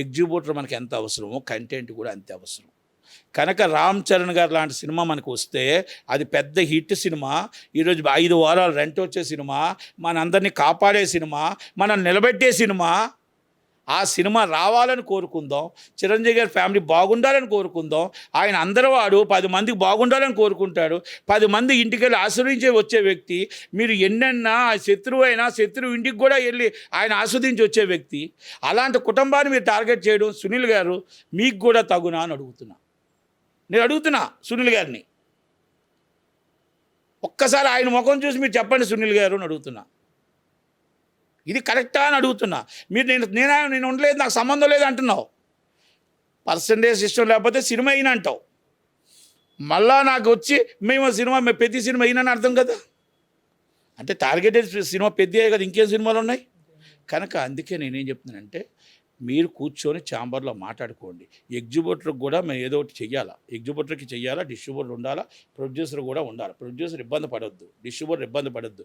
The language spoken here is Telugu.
ఎగ్జిబ్యూటర్ మనకి ఎంత అవసరమో కంటెంట్ కూడా అంతే అవసరం. కనుక రామ్ చరణ్ గారు లాంటి సినిమా మనకు వస్తే అది పెద్ద హిట్ సినిమా, ఈరోజు 5 వారాలు రెంట్ వచ్చే సినిమా, మనందరినీ కాపాడే సినిమా, మనల్ని నిలబెట్టే సినిమా. ఆ సినిమా రావాలని కోరుకుందాం. చిరంజీవి గారి ఫ్యామిలీ బాగుండాలని కోరుకుందాం. ఆయన అందరూ వాడు 10 మందికి బాగుండాలని కోరుకుంటాడు. 10 మంది ఇంటికి వెళ్ళి ఆశీర్వదించే వచ్చే వ్యక్తి. మీరు ఎన్నన్నా శత్రువు అయినా శత్రువు ఇంటికి కూడా వెళ్ళి ఆయన ఆస్వాదించి వచ్చే వ్యక్తి. అలాంటి కుటుంబాన్ని మీరు టార్గెట్ చేయడం సునీల్ గారు మీకు కూడా తగునా అని అడుగుతున్నా. నేను అడుగుతున్నా సునీల్ గారిని. ఒక్కసారి ఆయన ముఖం చూసి మీరు చెప్పండి సునీల్ గారు అని అడుగుతున్నా. ఇది కరెక్టా అని అడుగుతున్నా. మీరు నేను ఉండలేదు, నాకు సంబంధం లేదు అంటున్నావు. పర్సంటేజ్ ఇష్టం లేకపోతే సినిమా అయినా అంటావు. మళ్ళా నాకు వచ్చి మేము ప్రతి సినిమా అయినా అర్థం కదా. అంటే టార్గెటెడ్ సినిమా పెద్దయే కదా, ఇంకేం సినిమాలు ఉన్నాయి. కనుక అందుకే నేనేం చెప్తున్నానంటే మీరు కూర్చొని ఛాంబర్లో మాట్లాడుకోండి. ఎగ్జిబ్యూటర్కి కూడా మేము ఏదో ఒకటి చెయ్యాలా. ఎగ్జిబ్యూటర్కి చెయ్యాలా, డిస్ట్రిబ్యూటర్ ఉండాలా, ప్రొడ్యూసర్ కూడా ఉండాలి. ప్రొడ్యూసర్ ఇబ్బంది పడొద్దు, డిస్ట్రిబ్యూటర్ ఇబ్బంది పడొద్దు.